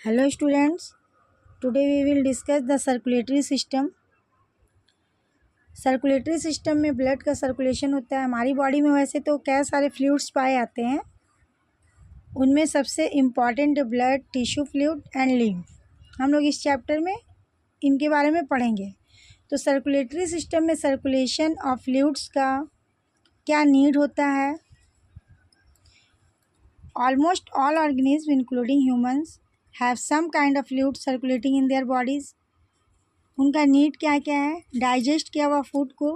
Hello students, today we will discuss the circulatory system. Circulatory system में blood का circulation होता है। हमारी बॉडी में वैसे तो क्या सारे फ्लूइड्स पाए जाते हैं, उनमें सबसे important blood, tissue fluid and lymph. हम लोग इस चैप्टर में इनके बारे में पढ़ेंगे। तो सर्कुलेटरी सिस्टम में सर्कुलेशन ऑफ फ्लूइड्स का क्या नीड होता है। Almost all organisms including humans have some kind of fluid circulating in their bodies. उनका नीड क्या क्या है। डाइजेस्ट किया हुआ फूड को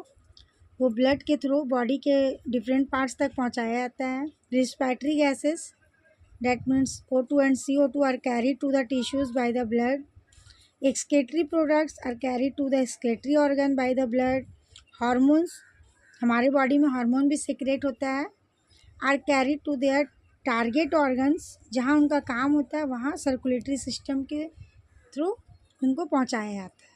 वो ब्लड के थ्रू बॉडी के डिफरेंट पार्ट्स तक पहुंचाया जाता है। Respiratory gases that means O2 and CO2 are carried to the tissues by the blood. Excretory products are carried to the excretory organ by the blood. Hormones, हमारे body में hormone भी secret होता है, are carried to their target organs. जहाँ उनका काम होता है वहाँ सर्कुलेटरी सिस्टम के थ्रू उनको पहुँचाया जाता है।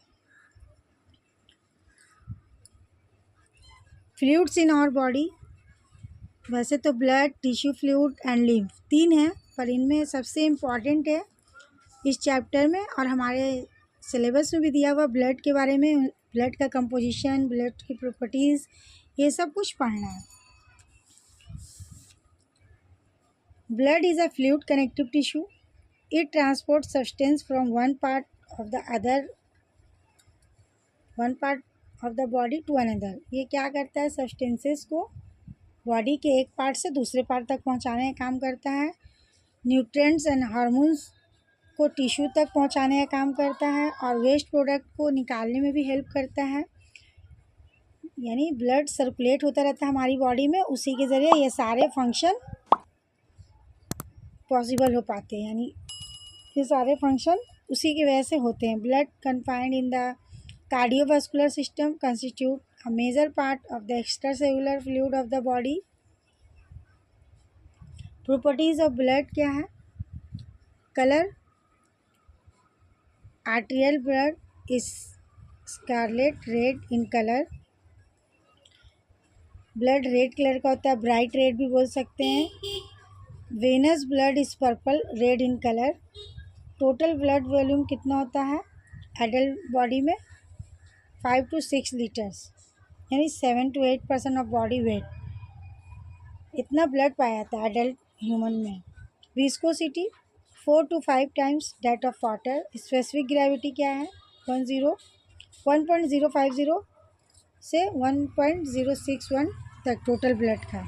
फ्लूइड्स इन आवर बॉडी, वैसे तो blood, tissue fluid and lymph तीन हैं, पर इनमें सबसे इम्पॉर्टेंट है इस चैप्टर में और हमारे सिलेबस में भी दिया हुआ ब्लड के बारे में। ब्लड का कंपोजिशन, ब्लड की प्रॉपर्टीज़, ये सब कुछ पढ़ना है। Blood is a fluid connective tissue. It transport substance from one part of the body to another. ये क्या करता है, सब्सटेंसेस को बॉडी के एक पार्ट से दूसरे पार्ट तक पहुंचाने का काम करता है। न्यूट्रिएंट्स एंड हार्मोन्स को टिश्यू तक पहुंचाने का काम करता है और वेस्ट प्रोडक्ट को निकालने में भी हेल्प करता है। यानी ब्लड सर्कुलेट होता रहता है हमारी बॉडी में, उसी के ज़रिए ये सारे फंक्शन पॉसिबल हो पाते हैं। यानी ये सारे फंक्शन उसी की वजह से होते हैं। Blood confined in the cardiovascular system constitute a major part of the extracellular fluid of the body. Properties of blood क्या है। Colour, arterial blood is scarlet red in colour. Blood red colour का होता है, bright red भी बोल सकते हैं। Venous blood is purple red in colour. Total blood volume कितना होता है एडल्ट बॉडी में, 5 to 6 लीटर्स, यानी 7 to 8% ऑफ बॉडी वेट, इतना ब्लड पाया जाता है एडल्ट ह्यूमन में। Viscosity 4 to 5 times that of water. Specific gravity क्या है, 1.050 से 1.061 तक टोटल ब्लड का।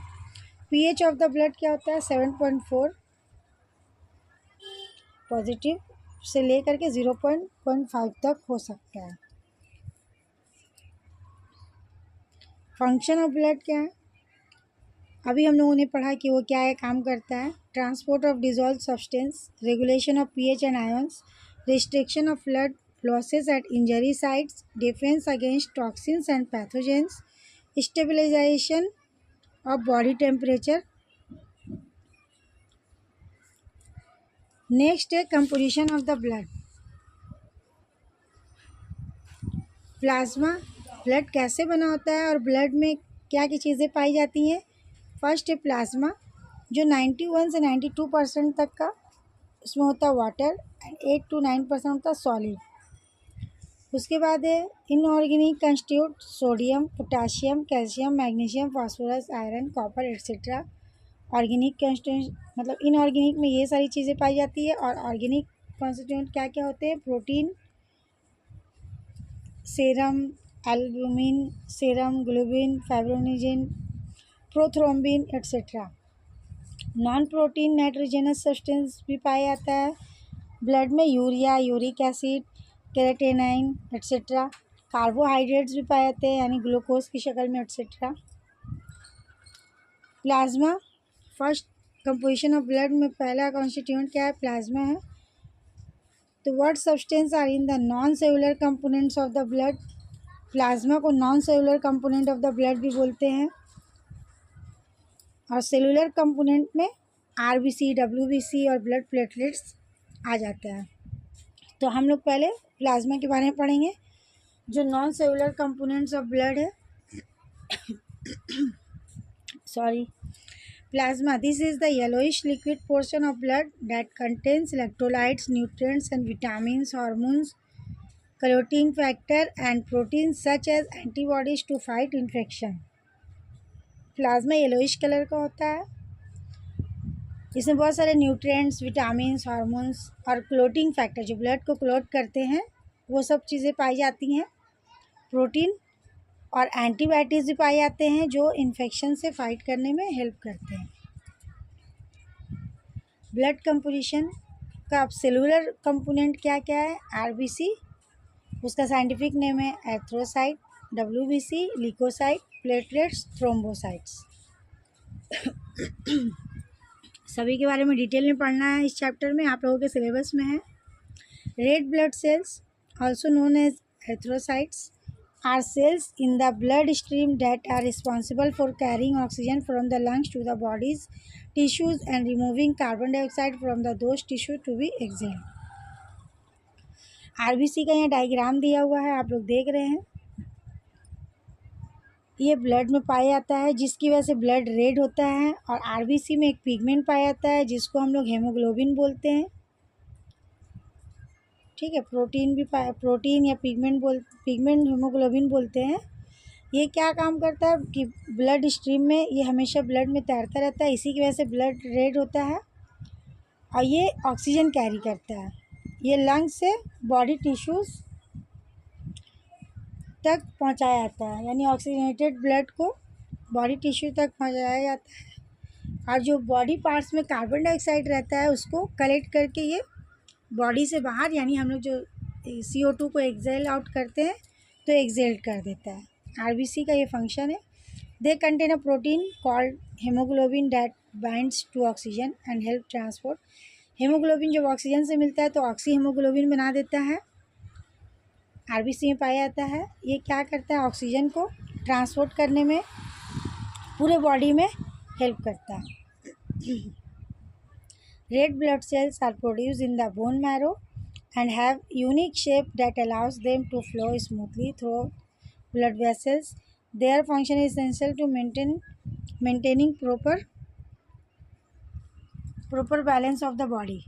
पीएच ऑफ द ब्लड क्या होता है, 7.4 पॉजिटिव से लेकर के 0.5 तक हो सकता है। फंक्शन ऑफ ब्लड क्या है, अभी हम लोगों ने पढ़ा कि वो क्या है, काम करता है। Transport of dissolve substance, regulation of pH and ions, restriction of blood losses at injury sites, defence against toxins and pathogens, stabilisation of body temperature. Next है composition of the blood. Plasma, blood कैसे बना होता है और blood में क्या क्या चीज़ें पाई जाती हैं। फर्स्ट है प्लाज्मा, जो 91 से 92% तक का उसमें होता है वाटर एंड 8 to 9% होता है सॉलिड। उसके बाद है inorganic constitute, sodium, potassium, calcium, magnesium, phosphorus, iron, copper etcetera. Organic constitute मतलब इनऑर्गेनिक में ये सारी चीज़ें पाई जाती है। और ऑर्गेनिक कंस्टिट्यूट क्या क्या होते हैं, protein, serum, albumin, serum, globin, fibrinogen, prothrombin etcetera. Non protein nitrogenous substance भी पाया जाता है ब्लड में, urea, uric acid, creatinine etcetera. Carbohydrates भी पाए जाते हैं यानी ग्लूकोज की शक्ल में etcetera. Plasma, first composition of blood में पहला कॉन्स्टिट्यूएंट क्या है, प्लाज्मा है। तो what substance are in the non cellular components of the blood. Plasma को non cellular component of the blood भी बोलते हैं। और सेलुलर कंपोनेंट में आरबीसी, डब्ल्यूबीसी और ब्लड प्लेटलेट्स आ जाता है। तो हम लोग पहले प्लाज्मा के बारे में पढ़ेंगे, जो non cellular components of blood है। Sorry, Plasma. This is the yellowish liquid portion of blood that contains electrolytes, nutrients and vitamins, hormones, clotting factor and proteins such as antibodies to fight infection. Plasma yellowish colour का होता है। इसमें बहुत सारे nutrients, vitamins, hormones और clotting factor जो blood को clot करते हैं वो सब चीज़ें पाई जाती हैं। प्रोटीन और एंटीबायोटिक्स भी पाए जाते हैं जो इन्फेक्शन से फाइट करने में हेल्प करते हैं। ब्लड कंपोजिशन का सेलुलर कंपोनेंट क्या क्या है? आरबीसी, उसका साइंटिफिक नेम है erythrocyte, WBC, leucocyte, platelets, thrombocytes. सभी के बारे में डिटेल में पढ़ना है इस चैप्टर में, आप लोगों के सिलेबस में है। Red blood cells also known as erythrocytes are cells in the blood stream that are responsible for carrying oxygen from the lungs to the body's tissues and removing carbon dioxide from those tissues to be exhaled. RBC का यहाँ diagram दिया हुआ है, आप लोग देख रहे हैं। ये ब्लड में पाया जाता है जिसकी वजह से ब्लड रेड होता है, और आरबीसी में एक पिगमेंट पाया जाता है जिसको हम लोग हेमोग्लोबिन बोलते हैं। ठीक है, प्रोटीन या पिगमेंट हेमोग्लोबिन बोलते हैं। ये क्या काम करता है कि ब्लड स्ट्रीम में ये हमेशा ब्लड में तैरता रहता है, इसी की वजह से ब्लड रेड होता है, और ये ऑक्सीजन कैरी करता है। ये लंग से बॉडी टिश्यूज़ तक पहुंचाया जाता है, यानी ऑक्सीजनेटेड ब्लड को बॉडी टिश्यू तक पहुंचाया जाता है। और जो बॉडी पार्ट्स में कार्बन डाइऑक्साइड रहता है उसको कलेक्ट करके ये बॉडी से बाहर, यानी हम लोग जो CO2 को एक्सेल आउट करते हैं तो एक्सेल कर देता है। आरबीसी का ये फंक्शन है। They contain a protein called haemoglobin that binds to oxygen and help transport. Haemoglobin जब ऑक्सीजन से मिलता है तो ऑक्सी हेमोग्लोबिन बना देता है, आरबीसी में पाया जाता है। ये क्या करता है? ऑक्सीजन को ट्रांसपोर्ट करने में पूरे बॉडी में हेल्प करता है। Red blood cells are produced in the bone marrow and have unique shape that allows them to flow smoothly through blood vessels. Their function is essential to maintaining proper balance of the body.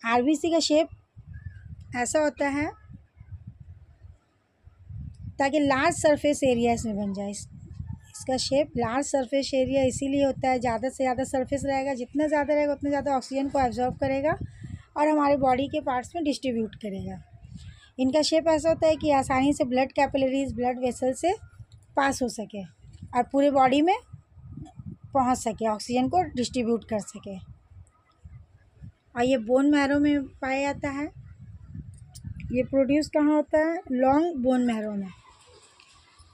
RBC का shape ऐसा होता है ताकि large surface area इसमें बन जाए। इसका shape large surface area इसीलिए होता है, ज़्यादा से ज़्यादा सरफेस रहेगा, जितना ज़्यादा रहेगा उतना ज़्यादा ऑक्सीजन को एब्जॉर्ब करेगा और हमारे बॉडी के पार्ट्स में डिस्ट्रीब्यूट करेगा। इनका शेप ऐसा होता है कि आसानी से ब्लड कैपिलरीज, ब्लड वेसल से पास हो सके और पूरे बॉडी में पहुंच सके, ऑक्सीजन को डिस्ट्रीब्यूट कर सके। और ये बोन मैरो में पाया जाता है। ये प्रोड्यूस कहाँ होता है? लॉन्ग बोन मैरो में।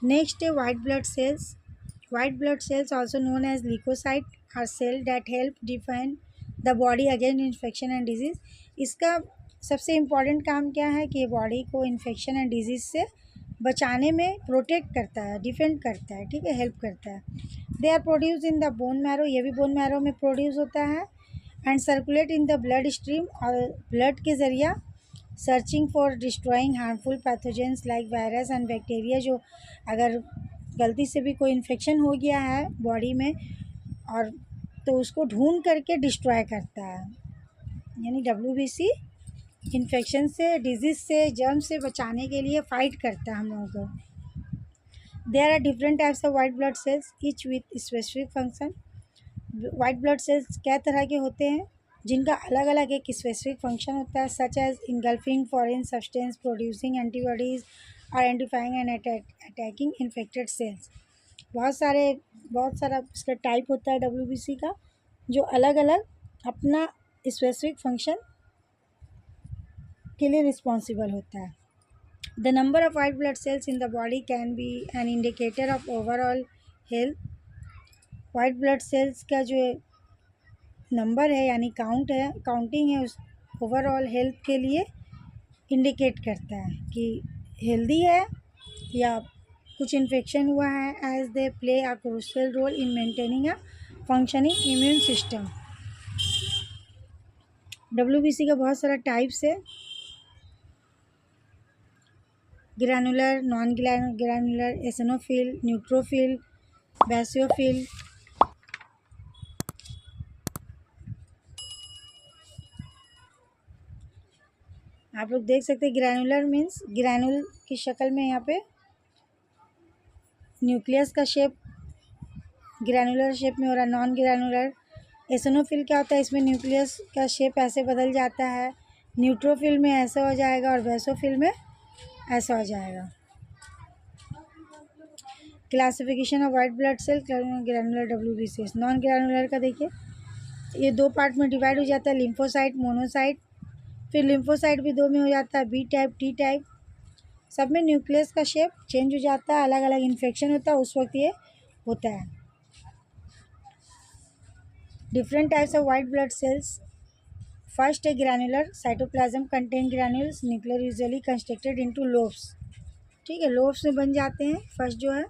नेक्स्ट है white blood sales. White blood cells, also known as leukocyte, are cells that help defend the body against infection and disease. इसका सबसे इम्पॉर्टेंट काम क्या है कि ये बॉडी को इन्फेक्शन एंड डिजीज़ से बचाने में प्रोटेक्ट करता है, डिफेंड करता है, ठीक है, हेल्प करता है। They are produce in the bone marrow, ये भी बोन मैरो में प्रोड्यूस होता है, and circulate in the blood stream, और ब्लड के ज़रिया searching for destroying harmful pathogens like virus and bacteria. जो अगर गलती से भी कोई इन्फेक्शन हो गया है बॉडी में और तो उसको ढूंढ करके डिस्ट्रॉय करता है, यानी WBC इन्फेक्शन से, डिजीज़ से, जर्म से बचाने के लिए फ़ाइट करता है हम लोगों को। There are different types of white blood cells each with specific function. White blood cells कई तरह के होते हैं जिनका अलग अलग एक स्पेसिफिक फंक्शन होता है, such as engulfing foreign substance, producing antibodies, identifying and attacking infected cells. बहुत सारा इसका टाइप होता है WBC का, जो अलग अलग अपना स्पेसिफिक फंक्शन के लिए रिस्पॉन्सिबल होता है। The number of white blood sales in the body can be an indicator of overall health. White blood sales का जो नंबर है यानी काउंटिंग है उस ओवरऑल हेल्थ के लिए इंडिकेट करता है कि हेल्दी है या कुछ इन्फेक्शन हुआ है, as they play a crucial role in maintaining a functioning immune system. WBC का बहुत सारा टाइप्स है, granular, non granular, eosinophil, neutrophil, basophil, आप लोग देख सकते हैं ग्रैनुलर मीन्स ग्रैनुल की शक्ल में यहाँ पे न्यूक्लियस का शेप ग्रैनुलर शेप में हो रहा है। नॉन ग्रैनुलर एसोनोफिल क्या होता है, इसमें न्यूक्लियस का शेप ऐसे बदल जाता है। न्यूट्रोफिल में ऐसा हो जाएगा और बेसोफिल में ऐसा हो जाएगा। Classification of white blood cell, granular WBCs। Non granular का देखिए, ये दो पार्ट में डिवाइड हो जाता है, लिम्फोसाइट, मोनोसाइट। फिर लिम्फोसाइट भी दो में हो जाता है, बी टाइप, टी टाइप। सब में न्यूक्लियस का शेप चेंज हो जाता है, अलग अलग इन्फेक्शन होता है उस वक्त ये होता है। Different types of white blood cells. First है granular, cytoplasm contain granules, nuclear usually constructed into lobes. ठीक है, लोब्स में बन जाते हैं फर्स्ट जो है।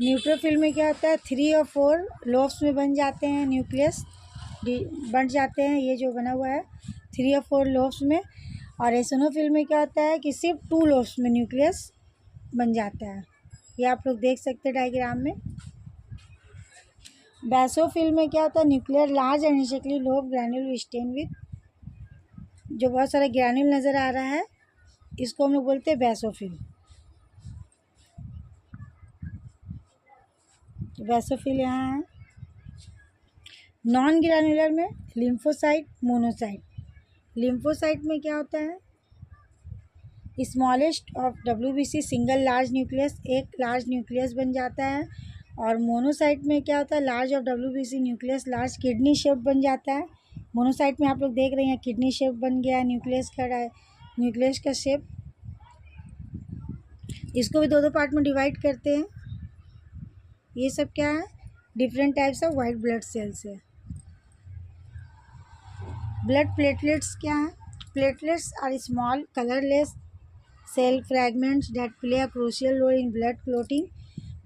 न्यूट्रोफिल में क्या होता है, 3 और 4 लोब्स में बन जाते हैं, न्यूक्लियस बन जाते हैं, ये जो बना हुआ है 3 और 4 लोब्स में। और एसोनोफिल में क्या होता है कि सिर्फ 2 लोब्स में न्यूक्लियस बन जाता है, ये आप लोग देख सकते हैं डायग्राम में। बेसोफिल में क्या होता है, nuclear large and initially lobe granule stain with, जो बहुत सारा ग्रैन्यूल नज़र आ रहा है इसको हम लोग बोलते हैं बेसोफिल। बेसोफिल यहाँ है। नॉन ग्रैनुलर में लिम्फोसाइट, मोनोसाइट। लिम्फोसाइट में क्या होता है, smallest of WBC single large nucleus, एक लार्ज न्यूक्लियस बन जाता है। और मोनोसाइट में क्या होता है, large of WBC nucleus large kidney shape बन जाता है। मोनोसाइट में आप लोग देख रहे हैं किडनी शेप बन गया, न्यूक्लियस खड़ा है, न्यूक्लियस का शेप। इसको भी दो दो पार्ट में डिवाइड करते हैं। ये सब क्या है, different types of white blood cells है। ब्लड प्लेटलेट्स क्या है, platelets are small colourless cell fragments that play a crucial role in blood clotting.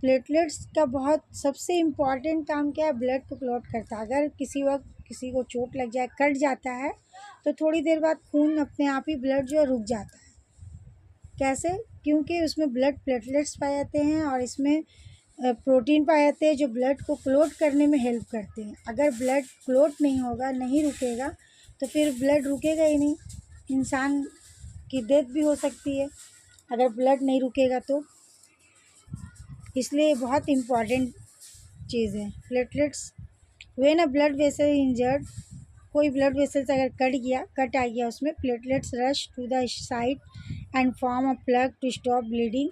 Platelets का बहुत सबसे इम्पॉर्टेंट काम क्या है, ब्लड को क्लोट करता है। अगर किसी वक्त किसी को चोट लग जाए, कट जाता है, तो थोड़ी देर बाद खून अपने आप ही ब्लड जो है रुक जाता है। कैसे, क्योंकि उसमें ब्लड प्लेटलेट्स पाए जाते हैं और इसमें प्रोटीन पाए जाते हैं जो ब्लड को क्लोट करने में हेल्प करते हैं। अगर ब्लड क्लोट नहीं होगा, नहीं रुकेगा, तो फिर ब्लड रुकेगा ही नहीं, इंसान की डेथ भी हो सकती है अगर ब्लड नहीं रुकेगा तो। इसलिए बहुत इम्पॉर्टेंट चीज़ है platelets. When a blood vessel injured, कोई ब्लड वेसल्स अगर कट आ गया उसमें, platelets rush to the site and form a plug to stop bleeding,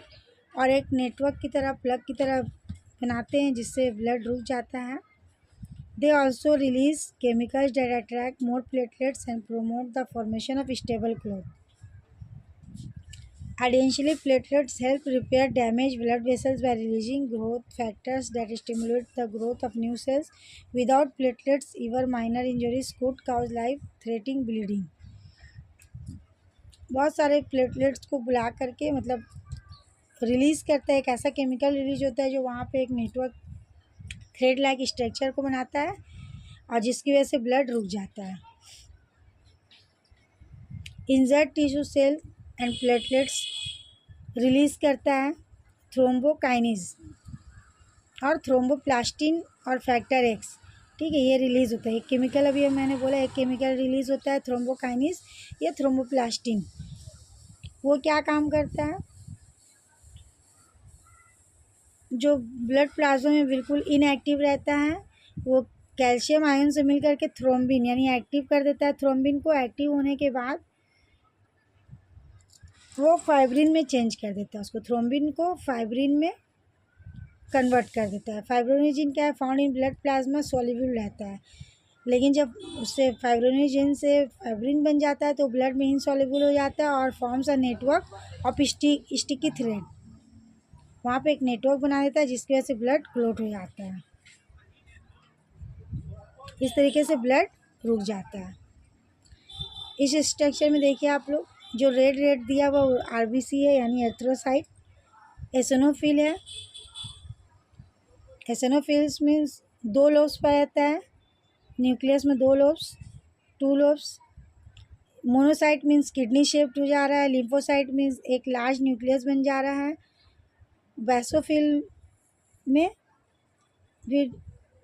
और एक नेटवर्क की तरह, प्लग की तरह बनाते हैं जिससे ब्लड रुक जाता है। They also release chemicals that attract more platelets and promote the formation of stable clot. Additionally, platelets help repair damaged blood vessels by releasing growth factors that stimulate the growth of new cells. Without platelets, even minor injuries could cause life-threatening bleeding. बहुत सारे platelets को बुला करके मतलब release करता है, एक ऐसा केमिकल रिलीज होता है जो वहाँ पे एक नेटवर्क थ्रेड लाइक स्ट्रक्चर को बनाता है और जिसकी वजह से ब्लड रुक जाता है। Injured tissue cell and platelets release करता है थ्रोम्बोकाइनेज और थ्रोम्बोप्लास्टिन और फैक्टर एक्स। ठीक है, ये रिलीज़ होता है। एक केमिकल अभी मैंने बोला, एक केमिकल रिलीज़ होता है थ्रोम्बोकाइनेज या थ्रोम्बोप्लास्टिन। वो क्या काम करता है, जो ब्लड प्लाज्मा में बिल्कुल इनएक्टिव रहता है वो कैल्शियम आयन से मिल करके थ्रोम्बिन यानी एक्टिव कर देता है। थ्रोम्बिन को एक्टिव होने के बाद वो फाइब्रिन में चेंज कर देता है, उसको थ्रोम्बिन को फाइब्रिन में कन्वर्ट कर देता है। फाइब्रोनिजिन क्या है, found in blood plasma, soluble रहता है, लेकिन जब उससे फाइब्रोनिजिन से फाइब्रिन बन जाता है तो ब्लड में इनसॉल्युबल हो जाता है और forms a network of sticky thread. वहाँ पे एक नेटवर्क बना देता है जिसकी वजह से ब्लड क्लोट हो जाता है। इस तरीके से ब्लड रुक जाता है। इस स्ट्रक्चर में देखिए आप लोग, जो रेड रेड दिया वो RBC है यानी एर्थ्रोसाइट। एसोनोफिल है, एसोनोफिल्स मीन्स 2 लोब्स पाया जाता है, न्यूक्लियस में 2 lobes, 2 lobes. Monocyte means kidney shaped हो जा रहा है। लिम्फोसाइट मीन्स एक लार्ज न्यूक्लियस बन जा रहा है। बेसोफिल में भी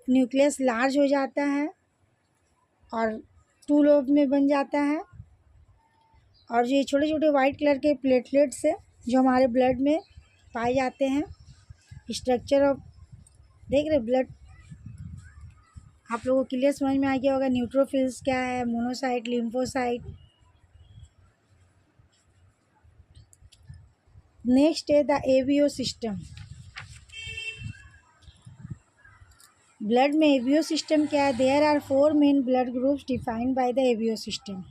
न्यूक्लियस लार्ज हो जाता है और 2 लोब में बन जाता है। और ये छोटे छोटे वाइट कलर के प्लेटलेट्स है जो हमारे ब्लड में पाए जाते हैं। स्ट्रक्चर ऑफ देख रहे ब्लड आप लोगों को क्लियर समझ में आ गया होगा। न्यूट्रोफिल्स क्या है, मोनोसाइट, लिम्फोसाइट। नेक्स्ट है द एवियो सिस्टम। ब्लड में एवियो सिस्टम क्या है? There are 4 main blood groups defined by the ABO system.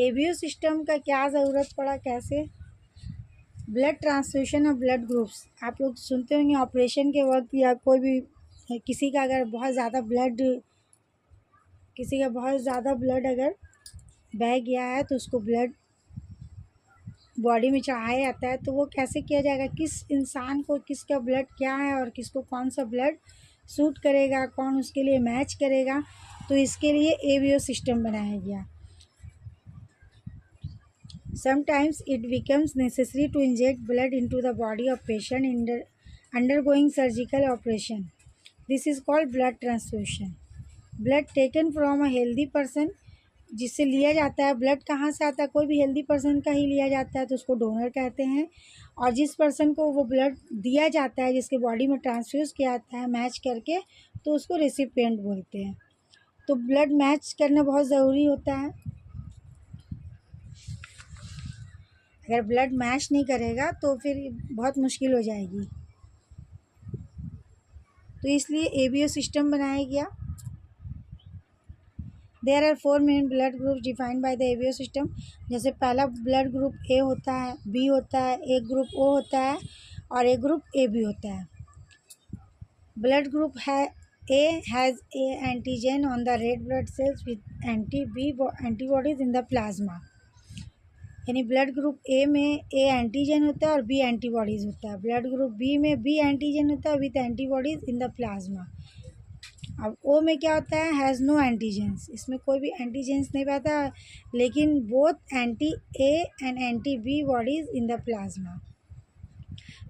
ABO system का क्या ज़रूरत पड़ा, कैसे? Blood transfusion of blood groups. आप लोग सुनते होंगे ऑपरेशन के वक्त या कोई भी किसी का अगर बहुत ज़्यादा ब्लड अगर बह गया है तो उसको ब्लड बॉडी में चढ़ाया जाता है। तो वो कैसे किया जाएगा, किस इंसान को किसका ब्लड क्या है और किसको कौन सा ब्लड सूट करेगा, कौन उसके लिए मैच करेगा, तो इसके लिए एवियो सिस्टम बनाया गया। Sometimes it becomes necessary to inject blood into the body of patient undergoing surgical operation. This is called blood transfusion. Blood taken from a healthy person, जिससे लिया जाता है। ब्लड कहाँ से आता है? कोई भी हेल्दी पर्सन का ही लिया जाता है तो उसको डोनर कहते हैं। और जिस पर्सन को वो ब्लड दिया जाता है, जिसके बॉडी में ट्रांसफ्यूज़ किया जाता है मैच करके, तो उसको रेसिपिएंट बोलते हैं। तो ब्लड मैच करना बहुत ज़रूरी होता है। अगर ब्लड मैच नहीं करेगा तो फिर बहुत मुश्किल हो जाएगी। तो इसलिए एवियो सिस्टम बनाया गया। There are 4 main blood group defined by the ABO system. जैसे पहला ब्लड ग्रुप ए होता है, बी होता है, एक ग्रुप ओ होता है और एक ग्रुप ए बी होता है। ब्लड ग्रुप है A has A antigen on the red blood sales with antibodies in the plasma. यानी ब्लड ग्रुप ए में ए एंटीजन होता है और बी एंटीबॉडीज़ होता है। ब्लड ग्रुप बी में बी एंटीजन होता है with antibodies in the plasma. अब ओ में क्या होता है? Has no antigens. इसमें कोई भी एंटीजेंस नहीं पाता, लेकिन both anti A and anti B bodies in the plasma.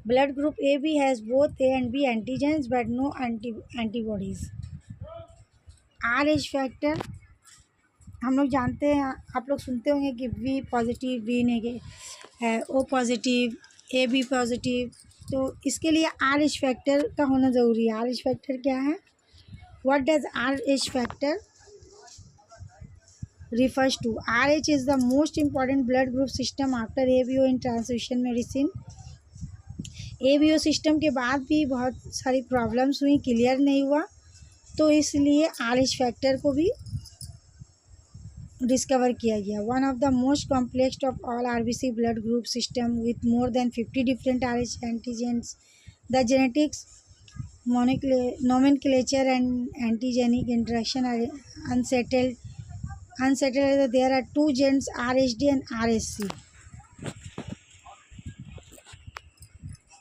Blood group A B has both A and B antigens but no antibodies. R H factor हम लोग जानते हैं, आप लोग सुनते होंगे कि B positive, B negative, O positive, A B positive. तो इसके लिए आर एच फैक्टर का होना ज़रूरी है। आर एच फैक्टर क्या है? What does are H factor refers to? RH is the most important blood group system after ABO in transfusion medicine. ABO system के बाद भी बहुत सारी प्रॉब्लम्स हुई, क्लियर नहीं हुआ, तो इसलिए RH फैक्टर को भी डिस्कवर किया गया। One of the most complex of all RBC blood group system with more than 50 different RH antigens. The genetics nomenclature and antigenic interaction are unsettled. There are 2 genes RHD and RHC.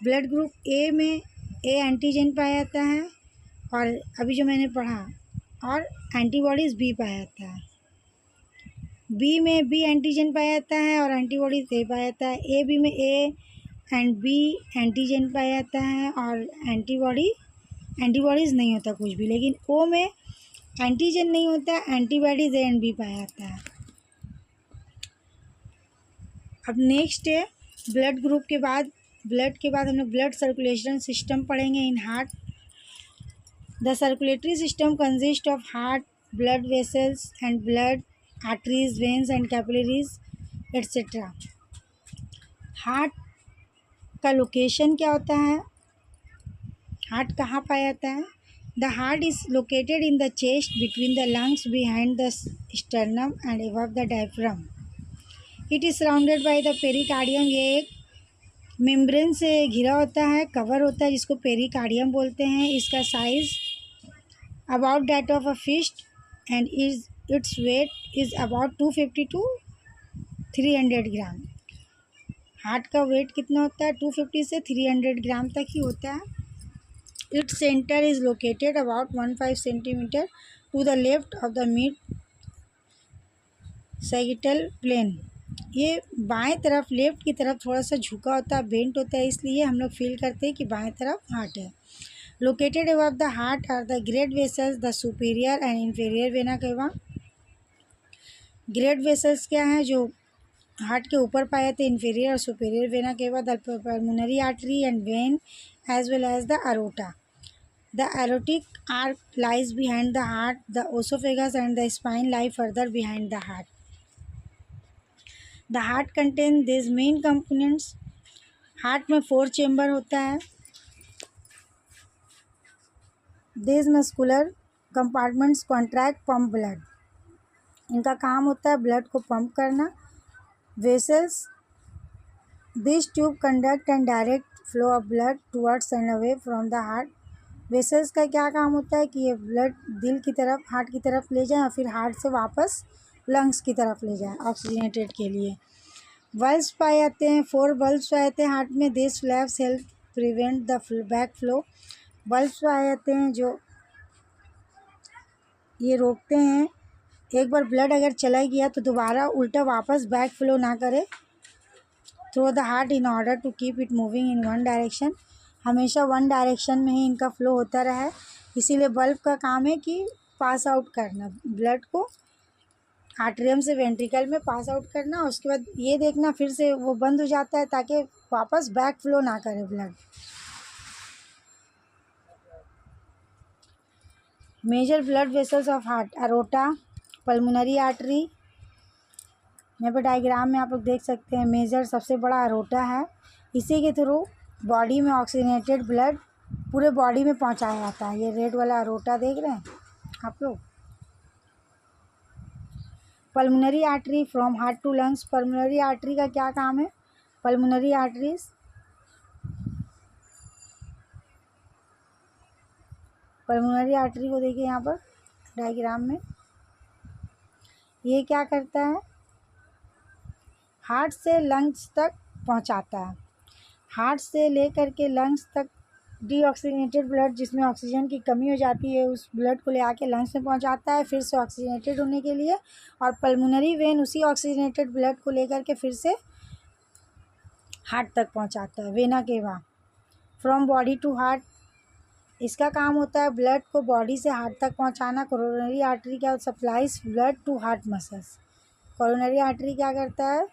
Blood group ए में A antigen पाया जाता है और अभी जो मैंने पढ़ा, और एंटीबॉडीज़ बी पाया जाता है। बी में बी एंटीजन पाया जाता है और एंटीबॉडीज़ ए पाया जाता है। ए बी में ए एंड बी एंटीजन पाया जाता है और एंटीबॉडीज़ नहीं होता कुछ भी। लेकिन ओ में एंटीजन नहीं होता, एंटीबॉडीज़ ए एंड बी पाया जाता है। अब नेक्स्ट है ब्लड ग्रुप के बाद हम लोग ब्लड सर्कुलेशन सिस्टम पढ़ेंगे in heart. The circulatory system consist of heart, blood vessels and blood arteries, veins and capillaries etcetera. Heart का लोकेशन क्या होता है? हार्ट कहाँ पाया जाता है? The heart is located in the chest between the lungs behind the sternum and above the diaphragm. It is surrounded by the pericardium. ये एक मेम्ब्रेन से घिरा होता है, कवर होता है, जिसको पेरिकार्डियम बोलते हैं। इसका size about that of a fist and it's weight is about 250 to 300 gram. Heart का वेट कितना होता है? 250 से 300 ग्राम तक ही होता है। It's centre is located about 15 centimetre to the left of the mid sagittal plane, ये बाएं तरफ लेफ्ट की तरफ थोड़ा सा झुका होता है, बेंट होता है, इसलिए हम लोग फील करते हैं कि बाएं तरफ हार्ट है। Located above the heart are the great vessels, the superior and inferior vena cava. Great vessels क्या हैं, जो हार्ट के ऊपर पाए जाते हैं, इंफीरियर और superior vena cava, the pulmonary artery and vein as well as the aorta. The aortic arc lies behind the heart. The esophagus and the spine lie further behind the heart. The heart contains these main components. Heart में 4 chamber होता है। These muscular compartments contract pump blood. इनका काम होता है blood को pump करना। Vessels, this tube conduct and direct flow of blood towards and away from the heart. Vessels का क्या काम होता है कि ये ब्लड दिल की तरफ, हार्ट की तरफ ले जाए और फिर हार्ट से वापस लंग्स की तरफ ले जाए ऑक्सीजनेटेड के लिए। वल्व्स पाए जाते हैं, 4 वल्व्स पाए जाते हैं हार्ट में। This flaps help prevent the back flow. Valves पाए जाते हैं जो ये रोकते हैं, एक बार ब्लड अगर चला गया तो दोबारा उल्टा वापस बैक फ्लो ना करे through the heart in order to keep it moving in one direction. हमेशा वन डायरेक्शन में ही इनका फ्लो होता रहा है, इसीलिए बल्ब का काम है कि पास आउट करना, ब्लड को आर्टरियम से वेंट्रिकल में पास आउट करना। उसके बाद ये देखना फिर से वो बंद हो जाता है ताकि वापस बैक फ्लो ना करे blood. Major blood vessels of heart, aorta, pulmonary artery. यहाँ पर डायग्राम में आप लोग देख सकते हैं, मेजर सबसे बड़ा अरोटा है, इसी के थ्रू बॉडी में ऑक्सीजनेटेड ब्लड पूरे बॉडी में पहुंचाया जाता है। ये रेड वाला अरोटा देख रहे हैं आप लोग। Pulmonary artery from heart to lungs. Pulmonary artery का क्या काम है, पल्मोनरी आर्टरीज पल्मोनरी आर्टरी को देखिए यहाँ पर डायग्राम में, ये क्या करता है, हार्ट से लंग्स तक पहुँचाता है। हार्ट से लेकर के लंग्स तक डीऑक्सीजनेटेड ब्लड, जिसमें ऑक्सीजन की कमी हो जाती है, उस ब्लड को ले आके लंग्स में पहुंचाता है फिर से ऑक्सीजनेटेड होने के लिए। और पल्मोनरी वेन उसी ऑक्सीजनेटेड ब्लड को लेकर के फिर से हार्ट तक पहुंचाता है, vena cava. From body to heart, इसका काम होता है ब्लड को बॉडी से हार्ट तक पहुंचाना। कोरोनरी आर्टरी क्या supplies blood to heart muscles. Coronary artery क्या करता है,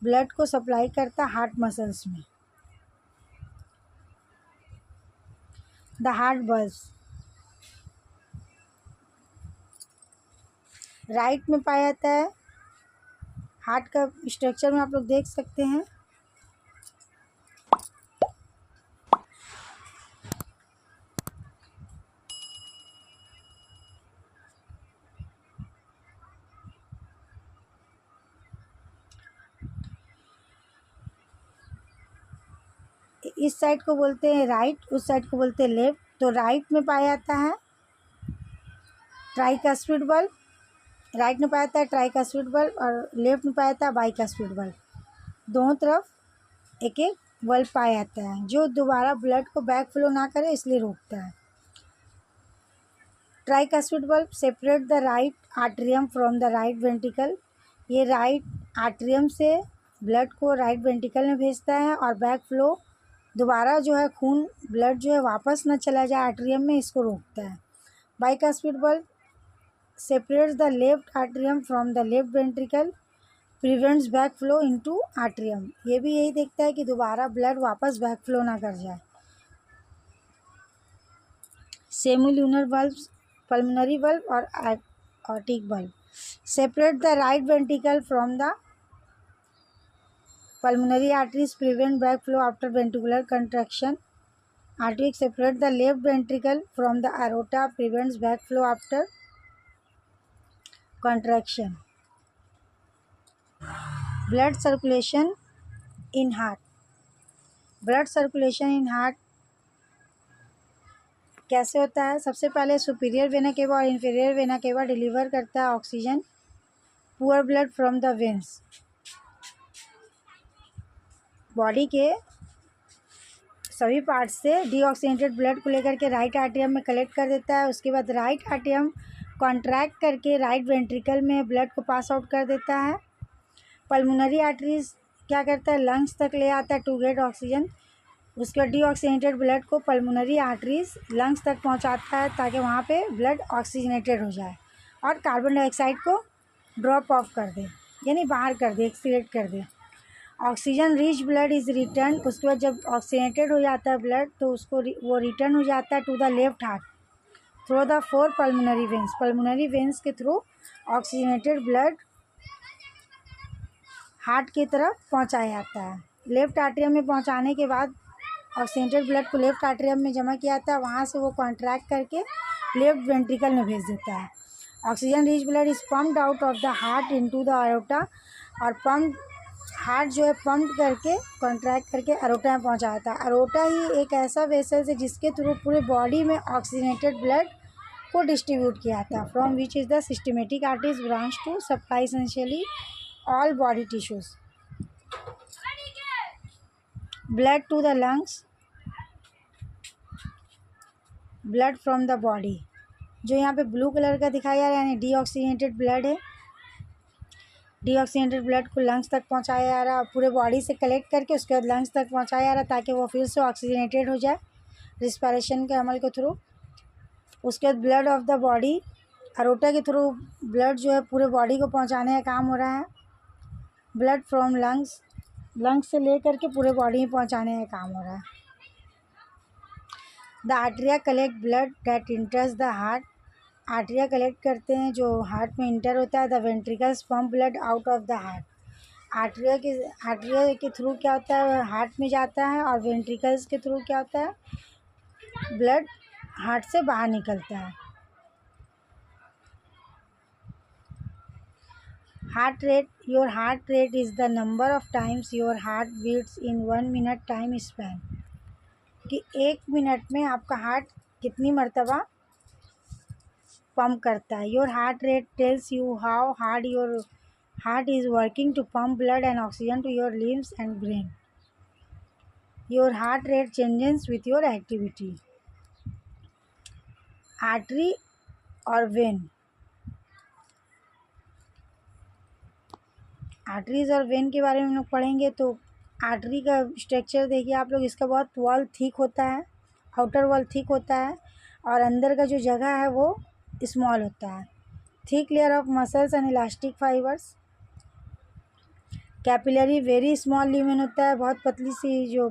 ब्लड को सप्लाई करता है हार्ट मसल्स में। द हार्ट बल्ब्स राइट में पाया जाता है। हार्ट का स्ट्रक्चर में आप लोग देख सकते हैं, इस साइड को बोलते हैं राइट, उस साइड को बोलते हैं लेफ्ट। तो राइट में पाया जाता है ट्राइकास्पिड बल्ब, राइट में पाया जाता है ट्राइकास्पिड बल्ब और लेफ्ट में पाया जाता है बाइकास्पिड बल्ब। दोनों तरफ एक एक बल्ब पाया जाता है जो दोबारा ब्लड को बैक फ्लो ना करे इसलिए रोकता है। Tricuspid bulb separate the right atrium from the right ventricle. ये राइट आर्टरियम से ब्लड को राइट वेंट्रिकल में भेजता है और बैक फ्लो दोबारा जो है खून ब्लड जो है वापस ना चला जाए आर्टरियम में, इसको रोकता है। Bicuspid bulb separates the left atrium from the left ventricle, prevents back flow into atrium. ये भी यही देखता है कि दोबारा ब्लड वापस बैक फ्लो ना कर जाए। सेमुल्यूनर बल्ब्स, पल्मोनरी बल्ब और Arctic bulb separate the right ventricle from the pulmonary arteries, prevent backflow after ventricular contraction. Arteries separate the left ventricle from the aorta, prevents backflow after contraction. Blood circulation in heart. Blood circulation in heart कैसे होता है, सबसे पहले superior vena केवा और inferior vena cava deliver करता है oxygen poor blood from the veins. Body के सभी पार्ट से डीऑक्सीजनेटेड ब्लड को लेकर के राइट आर्टरियम में कलेक्ट कर देता है। उसके बाद राइट आर्टरियम कॉन्ट्रैक्ट करके राइट वेंट्रिकल में ब्लड को पास आउट कर देता है। पल्मोनरी आर्टरीज क्या करता है, लंग्स तक ले आता है टू गेट ऑक्सीजन। उसके बाद डीऑक्सीजनेटेड ब्लड को पल्मोनरी आर्टरीज लंग्स तक पहुंचाता है ताकि वहाँ पे ब्लड ऑक्सीजनेटेड हो जाए और कार्बन डाइऑक्साइड को ड्रॉप ऑफ कर दे, यानी बाहर कर दे, एक्सक्रीट कर दे। Oxygen rich blood is return, उसके बाद जब ऑक्सीजनेटेड हो जाता है ब्लड तो उसको वो रिटर्न हो जाता है to the left heart through the 4 pulmonary veins. Pulmonary veins के थ्रू ऑक्सीजनेटेड ब्लड हार्ट की तरफ पहुंचाया जाता है। लेफ्ट आर्टरियम में पहुंचाने के बाद ऑक्सीजनेटेड ब्लड को लेफ्ट आर्टरियम में जमा किया जाता है, वहाँ से वो कॉन्ट्रैक्ट करके लेफ्ट वेंट्रिकल में भेज देता है। Oxygen rich blood is pumped out of the heart into the aorta, और पम्प हार्ट जो है पम्प करके कॉन्ट्रैक्ट करके अरोटा में पहुँचा जाता है। अरोटा ही एक ऐसा वेसल है जिसके थ्रू पूरे बॉडी में ऑक्सीजनेटेड ब्लड को डिस्ट्रीब्यूट किया जाता है, from which is the systematic arteries branch to supply essentially all body tissues. Blood to the lungs, blood from the body। जो यहाँ पे ब्लू कलर का दिखाया जा रहा है यानी डीऑक्सीजनेटेड ब्लड है। डीऑक्सीजनेटेड ब्लड को लंग्स तक पहुँचाया जा रहा है और पूरे बॉडी से कलेक्ट करके उसके बाद लंग्स तक पहुँचाया जा रहा है ताकि वो फिर से ऑक्सीजनेटेड हो जाए रिस्पायरेशन के अमल के थ्रू। उसके बाद blood of the body, aorta के थ्रू ब्लड जो है पूरे बॉडी को पहुँचाने का काम हो रहा है। ब्लड फ्रॉम लंग्स, लंग्स से ले करके पूरे बॉडी में पहुंचाने का काम हो रहा है। The arteria collect blood that enters the heart, arteria collect करते हैं जो हार्ट में इंटर होता है। The ventricles pump blood out of the heart, arteria के थ्रू क्या होता है, हार्ट में जाता है, और वेंट्रिकल्स के थ्रू क्या होता है, ब्लड हार्ट से बाहर निकलता है। Heart rate, your heart rate is the number of times your heart beats in 1 minute time span, कि 1 मिनट में आपका हार्ट कितनी मरतबा पंप करता है। Your heart rate tells you how hard your heart is working to pump blood and oxygen to your limbs and brain. Your heart rate changes with your activity. Artery और vein, arteries और vein के बारे में हम लोग पढ़ेंगे। तो artery का स्ट्रक्चर देखिए आप लोग, इसका बहुत वॉल थिक होता है, आउटर वॉल थिक होता है और अंदर का जो जगह है वो स्मॉल होता है। Thick layer of muscles and elastic fibres. Capillary very small lumen होता है, बहुत पतली सी, जो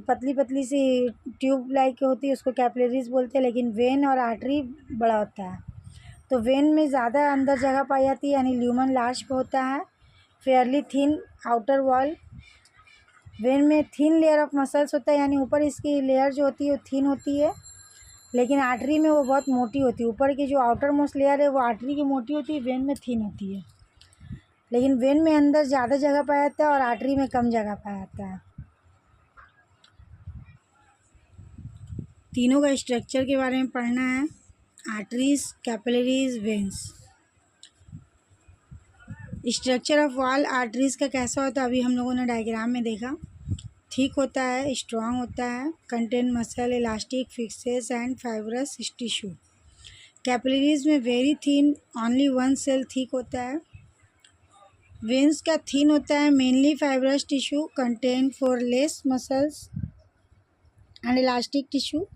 पतली सी ट्यूब लाइक होती है उसको कैपिलरीज बोलते हैं। लेकिन वेन और आर्टरी बड़ा होता है, तो वेन में ज़्यादा अंदर जगह पाई जाती है यानी ल्यूमन लार्ज होता है। Fairlie thin outer wall, when में थिन लेयर ऑफ मसल्स होता है यानी ऊपर इसकी लेयर जो होती है वो थिन होती है, लेकिन आर्टरी में वो बहुत मोटी होती है। ऊपर की जो आउटर मोस्ट लेयर है वो आर्टरी की मोटी होती है, वेन में थिन होती है। लेकिन वेन में अंदर ज़्यादा जगह पाया जाता है और आर्टरी में कम जगह पाया जाता है। तीनों का स्ट्रक्चर के बारे में पढ़ना है, arteries, capillaries, veins. Structure of wall arteries का कैसा होता है अभी हम लोगों ने डायग्राम में देखा। थिक होता है, स्ट्रॉन्ग होता है, contain muscle, elastic, fixes and fibrous tissue. Capillaries में very thin, only 1 cell thick होता है। वेन्स का थिन होता है, mainly fibrous tissue, contain for less muscles and elastic tissue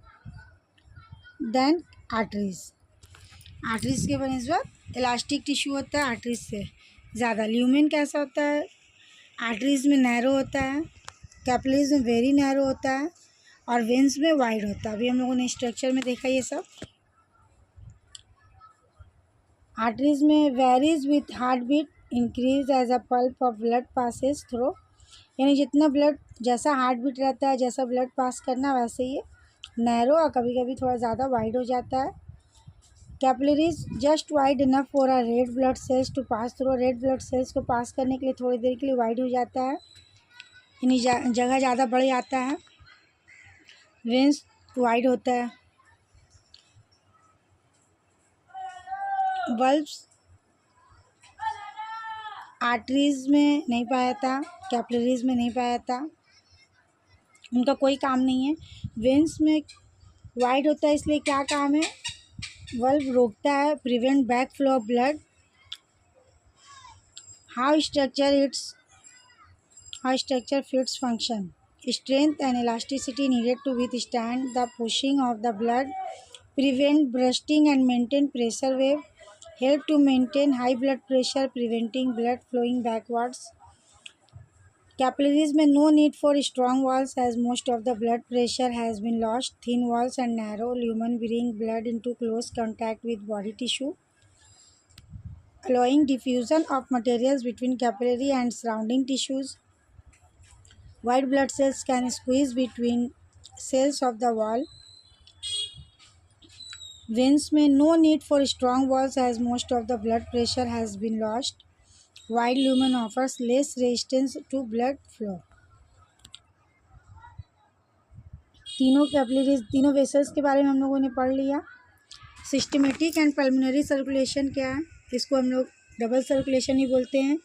than arteries. Arteries के बनस्बत इलास्टिक टिश्यू होता है आर्टरीज से ज़्यादा। ल्यूमेन कैसा होता है, आर्टरीज में नैरो होता है, कैपिलरीज में वेरी नैरो होता है और वेन्स में वाइड होता है। अभी हम लोगों ने स्ट्रक्चर में देखा ये सब। आर्टरीज में varies with heart beat, increase as a pulse of blood passes through, यानी जितना ब्लड, जैसा हार्ट बीट रहता है, जैसा ब्लड पास करना वैसे ये नैरो और कभी कभी थोड़ा ज़्यादा वाइड हो जाता है। Capillaries just wide enough for a red blood cells to pass through, red blood cells को पास करने के लिए थोड़ी देर के लिए वाइड हो जाता है, यानी जगह ज़्यादा बढ़ जाता है। वेन्स वाइड होता है। बल्ब्स आर्टरीज में नहीं पाया था, कैपिलरीज में नहीं पाया था, उनका कोई काम नहीं है। वेन्स में वाइड होता है, इसलिए क्या काम है, वल्व रोकता है, prevent back flow of blood. How structure fits function. Strength and elasticity needed to withstand the pushing of the blood, prevent bursting and maintain pressure wave, help to maintain high blood pressure, preventing blood flowing backwards. Capillaries में no need for strong walls as most of the blood pressure has been lost. Thin walls and narrow lumen bring blood into close contact with body tissue, allowing diffusion of materials between capillary and surrounding tissues. White blood cells can squeeze between cells of the wall. Veins में no need for strong walls as most of the blood pressure has been lost. Wide lumen offers less resistance to blood flow. तीनों capillaries, तीनों vessels के बारे में हम लोगों ने पढ़ लिया। सिस्टमेटिक एंड पल्मोनरी सर्कुलेशन क्या है, इसको हम लोग डबल सर्कुलेशन ही बोलते हैं,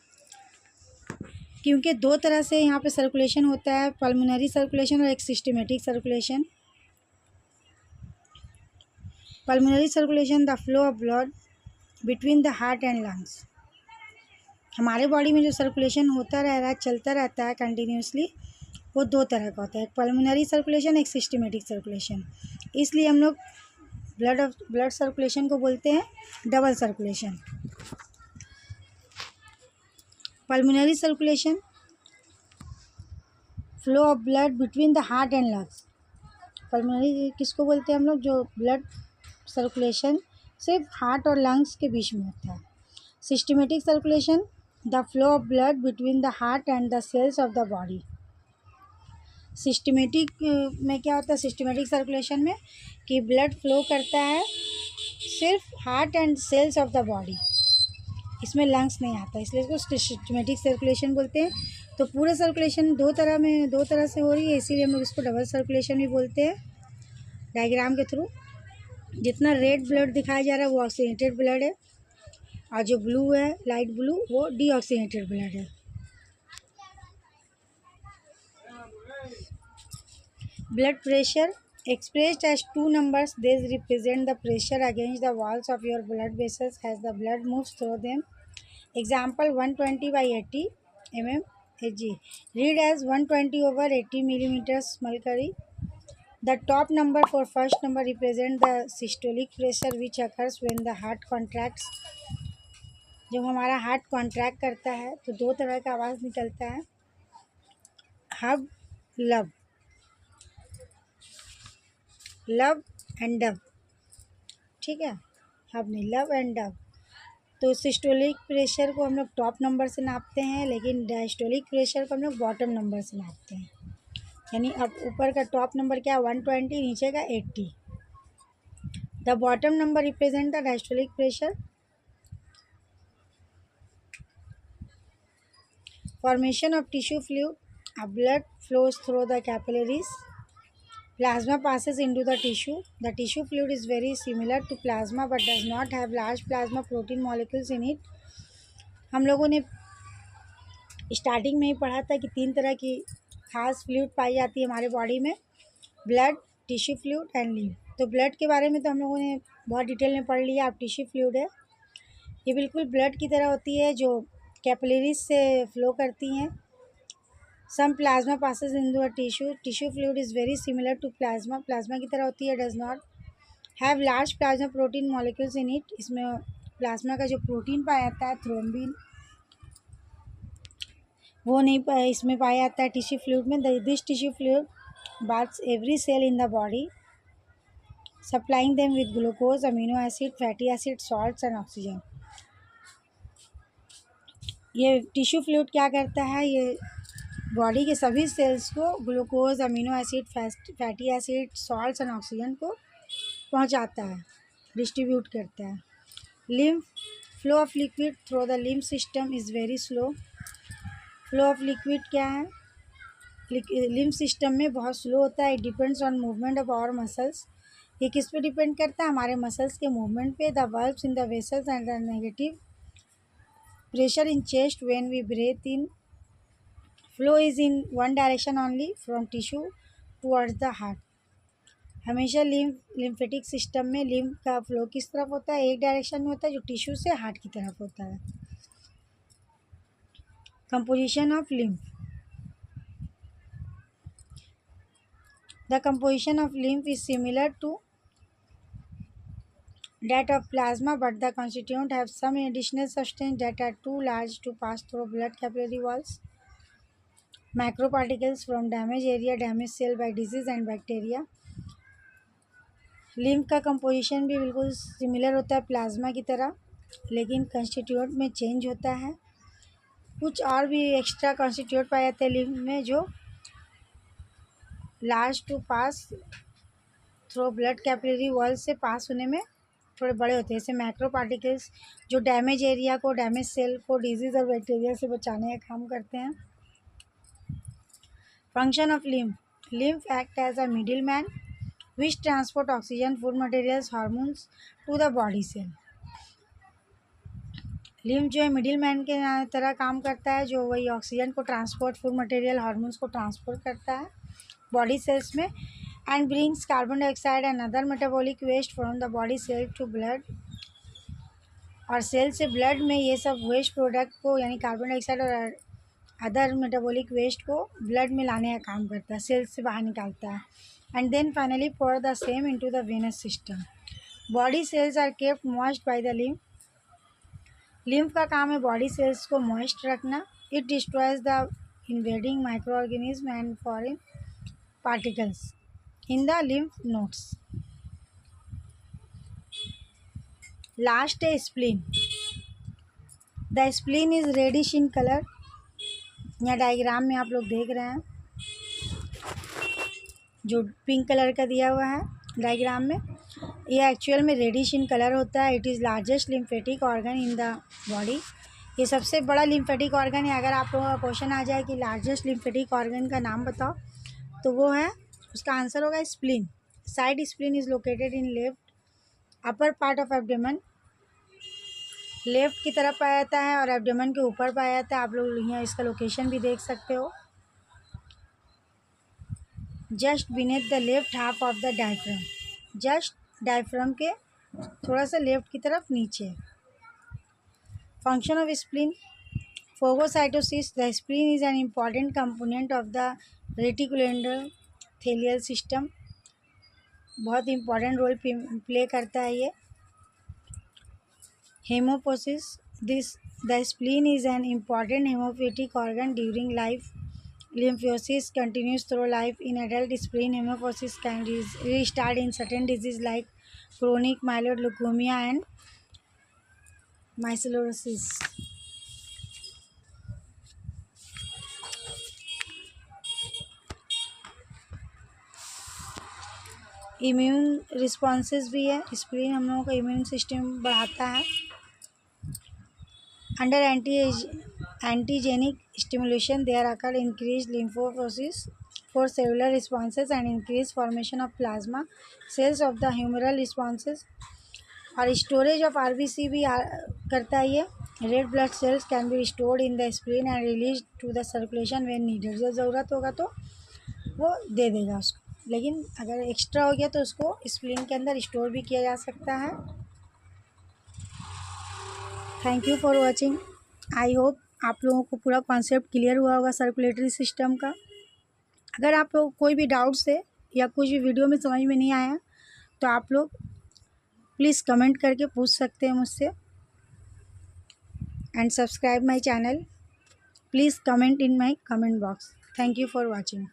क्योंकि दो तरह से यहाँ पे सर्कुलेशन होता है, पल्मोनरी सर्कुलेशन और एक systematic circulation. Pulmonary circulation the flow of blood between the heart and lungs. हमारे बॉडी में जो सर्कुलेशन होता रह रहा है, चलता रहता है कंटिन्यूसली, वो दो तरह का होता है, एक पल्मोनरी सर्कुलेशन, एक सिस्टमेटिक सर्कुलेशन। इसलिए हम लोग ब्लड सर्कुलेशन को बोलते हैं double circulation. Pulmonary circulation, flow of blood between the heart and lungs. Pulmonary किसको बोलते हैं हम लोग, जो ब्लड सर्कुलेशन सिर्फ हार्ट और लंग्स के बीच में होता है। Systematic circulation, the flow of blood between the heart and the cells of the body. Systematic में क्या होता है, सिस्टमेटिक सर्कुलेशन में कि ब्लड फ्लो करता है सिर्फ heart and cells of the body, इसमें लंग्स नहीं आता, इसलिए इसको सिस्टमेटिक सर्कुलेशन बोलते हैं। तो पूरा सर्कुलेशन दो तरह से हो रही है, इसीलिए हम लोग इसको डबल सर्कुलेशन भी बोलते हैं। डायग्राम के थ्रू जितना रेड ब्लड दिखाया जा रहा है वो ऑक्सीजनेटेड ब्लड है, और जो ब्लू है लाइट ब्लू वो डीऑक्सीजनेटेड ब्लड है। Blood pressure expressed as two numbers, these represent the pressure against the walls of your blood vessels as the blood moves through them. Example 120 by 80 mm Hg. Read as 120 over 80 millimeters mercury. The top number for first number represent the systolic pressure which occurs when the heart contracts. जब हमारा heart contract करता है तो दो तरह का आवाज़ निकलता है, हब लब, लव एंड डब, ठीक है, हब नहीं, लव एंड डब। तो सिस्टोलिक प्रेशर को हम लोग टॉप नंबर से नापते हैं, लेकिन डायस्टोलिक प्रेशर को हम लोग बॉटम नंबर से नापते हैं। यानी अब ऊपर का टॉप नंबर क्या है 120, नीचे का 80। The bottom number represent the diastolic pressure. Formation of tissue fluid, a blood flows through the capillaries. Plasma passes into the tissue. The tissue fluid is very similar to plasma but does not have large plasma protein molecules in it. हम लोगों ने starting में ही पढ़ा था कि तीन तरह की खास फ्लूइड पाई जाती है हमारे बॉडी में, blood, tissue fluid and lymph. तो ब्लड के बारे में तो हम लोगों ने बहुत डिटेल में पढ़ लिया। अब टिश्यू फ्लूइड है, ये बिल्कुल ब्लड की तरह होती है जो कैपिलरीज से फ्लो करती हैं। Some plasma passes into a tissue. Tissue fluid is very similar to plasma. Plasma की तरह होती है, does not have large plasma protein molecules in it. इसमें प्लाज्मा का जो प्रोटीन पाया जाता है थ्रोम्बिन, वो नहीं इसमें पाया जाता है टिश्यू फ्लूइड में। This tissue fluid baths every cell in the body, supplying them with glucose, amino acid, fatty acid, salts and oxygen. ये टिश्यू फ्लूइड क्या करता है, ये बॉडी के सभी सेल्स को glucose, amino acid, fatty acid, salts and oxygen को पहुंचाता है, डिस्ट्रीब्यूट करता है। Lymph, flow of liquid through the lymph system is very slow. Flow of liquid क्या है, लिम्फ सिस्टम में बहुत स्लो होता है। It depends on movement of our muscles. ये किस पे डिपेंड करता है, हमारे मसल्स के मूवमेंट पे। The valves in the vessels and the negative pressure in chest when we breathe in. Flow is in one direction only, from tissue towards the heart. हमेशा lymphatic system में lymph का flow किस तरफ होता है? एक direction में होता है, जो टिश्यू से हार्ट की तरफ होता है। Composition of lymph. The composition of lymph is similar to that of plasma, but the constituents have some additional substance that are too large to pass through blood capillary walls. Macroparticles from damaged area damage cell by disease and bacteria. Lymph का composition भी बिल्कुल similar होता है plasma की तरह, लेकिन constitute में change होता है। कुछ और भी एक्स्ट्रा कंस्टिट्यूट पाए जाते हैं लिम्फ में, जो large to pass through blood capillary wall से पास होने में थोड़े बड़े होते हैं। जैसे मैक्रो पार्टिकल्स जो डैमेज एरिया को, डैमेज सेल को डिजीज़ और बैक्टीरिया से बचाने का काम करते हैं। Function of lymph. Lymph act as a middle man which transport oxygen, food materials, hormones to the body cell. Lymph जो है मिडिल मैन के तरह काम करता है, जो वही ऑक्सीजन को ट्रांसपोर्ट, फूड मटेरियल, हार्मोन्स को ट्रांसपोर्ट करता है बॉडी सेल्स में, and brings carbon dioxide and other metabolic waste from the body cell to blood। और सेल से ब्लड में ये सब वेस्ट प्रोडक्ट को, यानी कार्बन डाइऑक्साइड और अदर मेटाबॉलिक वेस्ट को ब्लड में लाने का काम करता है, सेल से बाहर निकालता है। And then finally pour the same into the venous system. Body cells are kept moist by the lymph. Lymph का काम है बॉडी सेल्स को मॉइस्ट रखना। It destroys the invading micro organism and foreign particles in the lymph nodes। Last is spleen। The spleen is reddish in color। यहाँ diagram में आप लोग देख रहे हैं, जो पिंक कलर का दिया हुआ है डायग्राम में, ये एक्चुअल में रेडिश इन कलर होता है। It is largest lymphatic organ in the body. ये सबसे बड़ा लिम्फेटिक ऑर्गन है। अगर आप लोगों का क्वेश्चन आ जाए कि लार्जेस्ट लिम्फेटिक ऑर्गन का नाम बताओ, तो वो है, उसका आंसर होगा spleen. Side spleen is located in left upper part of abdomen. Left की तरफ पाया जाता है और एब्डोमेन के ऊपर पाया जाता है। आप लोग यहाँ इसका लोकेशन भी देख सकते हो, just beneath the left half of the diaphragm. Just diaphragm के थोड़ा सा लेफ्ट की तरफ नीचे। Function of spleen. Phagocytosis. The spleen is an important component of the reticuloendothelial system. बहुत इम्पॉर्टेंट रोल प्ले करता है ये। Haemopoiesis. The spleen is an important haemopoietic organ during life. Lymphosis continues through life. In adult, spleen hemophasis can restart in certain diseases like chronic myeloid leukemia and myelofibrosis। Immune responses भी है। Spleen हम लोगों का immune system बढ़ाता है। Under antigenic stimulation there occur increased lymphosis for cellular responses and increased formation of plasma cells of the humoral responses। और storage of RBC भी करता है ये। Red blood cells can be stored in the spleen and release to the circulation when needed. जब ज़रूरत होगा तो वो दे देगा उसको, लेकिन अगर एक्स्ट्रा हो गया तो उसको स्प्लीन के अंदर स्टोर भी किया जा सकता है। Thank you for watching. I hope आप लोगों को पूरा कॉन्सेप्ट क्लियर हुआ होगा सर्कुलेटरी सिस्टम का। अगर आप लोग कोई भी डाउट्स है या कुछ भी वीडियो में समझ में नहीं आया, तो आप लोग प्लीज़ कमेंट करके पूछ सकते हैं मुझसे। And subscribe my channel. Please comment in my comment box. Thank you for watching.